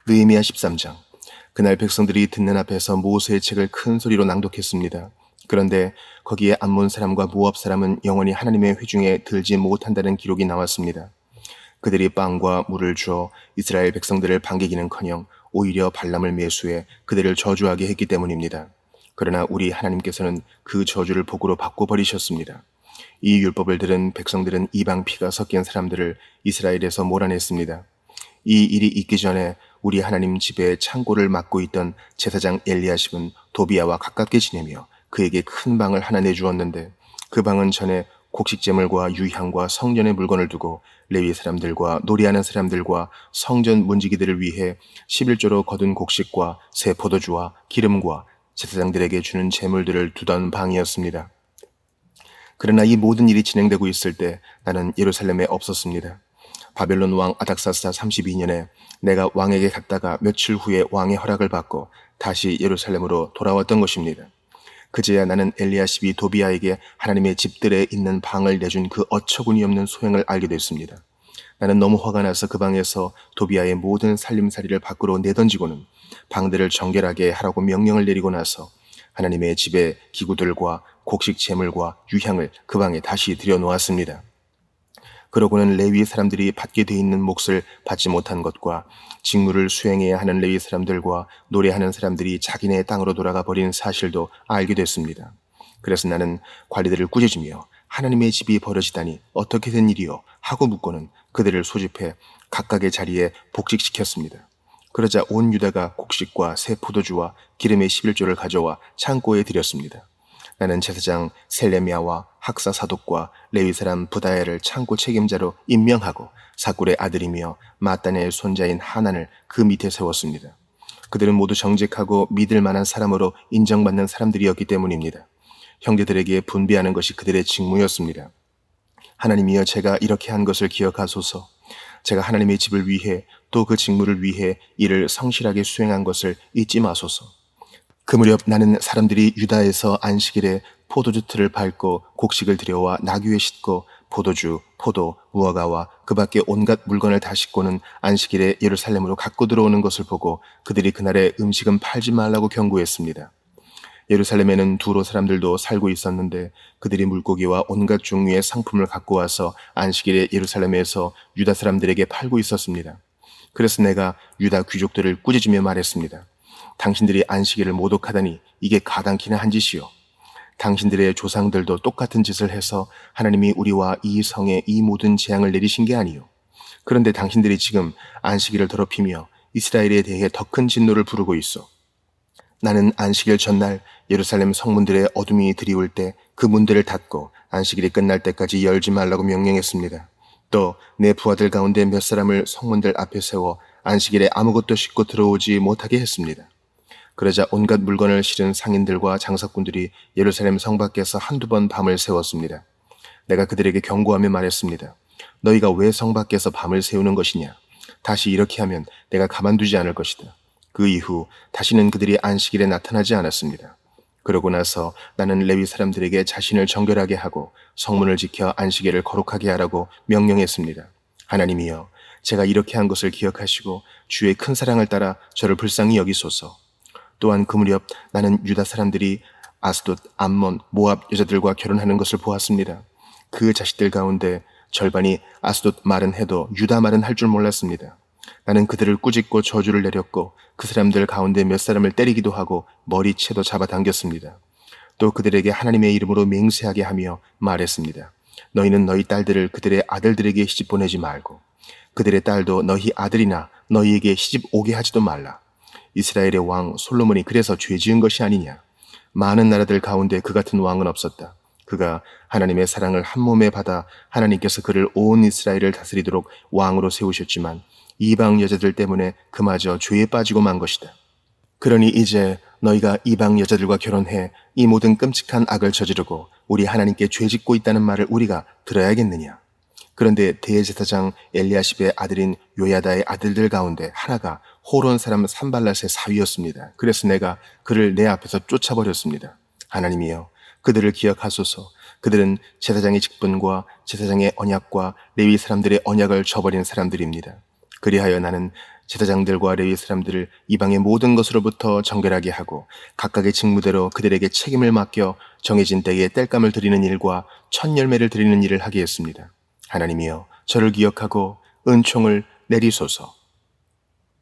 느헤미야 13장. 그날 백성들이 듣는 앞에서 모세의 책을 큰 소리로 낭독했습니다. 그런데 거기에 암몬 사람과 모압 사람은 영원히 하나님의 회중에 들지 못한다는 기록이 나왔습니다. 그들이 빵과 물을 주어 이스라엘 백성들을 반기기는커녕 오히려 발람을 매수해 그들을 저주하게 했기 때문입니다. 그러나 우리 하나님께서는 그 저주를 복으로 바꿔버리셨습니다. 이 율법을 들은 백성들은 이방 피가 섞인 사람들을 이스라엘에서 몰아냈습니다. 이 일이 있기 전에 우리 하나님 집에 창고를 맡고 있던 제사장 엘리야십은 도비야와 가깝게 지내며 그에게 큰 방을 하나 내주었는데, 그 방은 전에 곡식제물과 유향과 성전의 물건을 두고 레위 사람들과 노래하는 사람들과 성전 문지기들을 위해 11조로 거둔 곡식과 새 포도주와 기름과 제사장들에게 주는 제물들을 두던 방이었습니다. 그러나 이 모든 일이 진행되고 있을 때 나는 예루살렘에 없었습니다. 바벨론 왕 아닥사스다 32년에 내가 왕에게 갔다가 며칠 후에 왕의 허락을 받고 다시 예루살렘으로 돌아왔던 것입니다. 그제야 나는 엘리야십이 도비야에게 하나님의 집들에 있는 방을 내준 그 어처구니 없는 소행을 알게 됐습니다. 나는 너무 화가 나서 그 방에서 도비야의 모든 살림살이를 밖으로 내던지고는 방들을 정결하게 하라고 명령을 내리고 나서 하나님의 집의 기구들과 곡식 제물과 유향을 그 방에 다시 들여놓았습니다. 그러고는 레위 사람들이 받게 돼 있는 몫을 받지 못한 것과 직무를 수행해야 하는 레위 사람들과 노래하는 사람들이 자기네 땅으로 돌아가 버린 사실도 알게 됐습니다. 그래서 나는 관리들을 꾸짖으며 하나님의 집이 버려지다니 어떻게 된 일이요? 하고 묻고는 그들을 소집해 각각의 자리에 복직시켰습니다. 그러자 온 유다가 곡식과 새 포도주와 기름의 11조를 가져와 창고에 들였습니다. 나는 제사장 셀레미야와 학사 사독과 레위 사람 부다야를 창고 책임자로 임명하고 사꿀의 아들이며 마따네의 손자인 하난을 그 밑에 세웠습니다. 그들은 모두 정직하고 믿을 만한 사람으로 인정받는 사람들이었기 때문입니다. 형제들에게 분배하는 것이 그들의 직무였습니다. 하나님이여, 제가 이렇게 한 것을 기억하소서. 제가 하나님의 집을 위해 또 그 직무를 위해 이를 성실하게 수행한 것을 잊지 마소서. 그 무렵 나는 사람들이 유다에서 안식일에 포도주 틀을 밟고 곡식을 들여와 나귀에 싣고 포도주, 포도, 무화과와 그 밖에 온갖 물건을 다 싣고는 안식일에 예루살렘으로 갖고 들어오는 것을 보고 그들이 그날에 음식은 팔지 말라고 경고했습니다. 예루살렘에는 두로 사람들도 살고 있었는데 그들이 물고기와 온갖 종류의 상품을 갖고 와서 안식일에 예루살렘에서 유다 사람들에게 팔고 있었습니다. 그래서 내가 유다 귀족들을 꾸짖으며 말했습니다. 당신들이 안식일을 모독하다니 이게 가당키나 한 짓이요. 당신들의 조상들도 똑같은 짓을 해서 하나님이 우리와 이 성에 이 모든 재앙을 내리신 게 아니요. 그런데 당신들이 지금 안식일을 더럽히며 이스라엘에 대해 더 큰 진노를 부르고 있어. 나는 안식일 전날 예루살렘 성문들의 어둠이 드리울 때 그 문들을 닫고 안식일이 끝날 때까지 열지 말라고 명령했습니다. 또 내 부하들 가운데 몇 사람을 성문들 앞에 세워 안식일에 아무것도 싣고 들어오지 못하게 했습니다. 그러자 온갖 물건을 실은 상인들과 장사꾼들이 예루살렘 성 밖에서 한두 번 밤을 새웠습니다. 내가 그들에게 경고하며 말했습니다. 너희가 왜 성 밖에서 밤을 새우는 것이냐? 다시 이렇게 하면 내가 가만두지 않을 것이다. 그 이후 다시는 그들이 안식일에 나타나지 않았습니다. 그러고 나서 나는 레위 사람들에게 자신을 정결하게 하고 성문을 지켜 안식일을 거룩하게 하라고 명령했습니다. 하나님이여, 제가 이렇게 한 것을 기억하시고 주의 큰 사랑을 따라 저를 불쌍히 여기소서. 또한 그 무렵 나는 유다 사람들이 아스돗, 암몬, 모압 여자들과 결혼하는 것을 보았습니다. 그 자식들 가운데 절반이 아스돗 말은 해도 유다 말은 할 줄 몰랐습니다. 나는 그들을 꾸짖고 저주를 내렸고 그 사람들 가운데 몇 사람을 때리기도 하고 머리채도 잡아당겼습니다. 또 그들에게 하나님의 이름으로 맹세하게 하며 말했습니다. 너희는 너희 딸들을 그들의 아들들에게 시집 보내지 말고 그들의 딸도 너희 아들이나 너희에게 시집 오게 하지도 말라. 이스라엘의 왕 솔로몬이 그래서 죄 지은 것이 아니냐. 많은 나라들 가운데 그 같은 왕은 없었다. 그가 하나님의 사랑을 한 몸에 받아 하나님께서 그를 온 이스라엘을 다스리도록 왕으로 세우셨지만 이방 여자들 때문에 그마저 죄에 빠지고 만 것이다. 그러니 이제 너희가 이방 여자들과 결혼해 이 모든 끔찍한 악을 저지르고 우리 하나님께 죄짓고 있다는 말을 우리가 들어야겠느냐. 그런데 대제사장 엘리야십의 아들인 요야다의 아들들 가운데 하나가 호론 사람 산발랏의 사위였습니다. 그래서 내가 그를 내 앞에서 쫓아버렸습니다. 하나님이여, 그들을 기억하소서. 그들은 제사장의 직분과 제사장의 언약과 레위 사람들의 언약을 저버린 사람들입니다. 그리하여 나는 제사장들과 레위 사람들을 이방의 모든 것으로부터 정결하게 하고 각각의 직무대로 그들에게 책임을 맡겨 정해진 때에 땔감을 드리는 일과 첫 열매를 드리는 일을 하게 했습니다. 하나님이여 저를 기억하고 은총을 내리소서.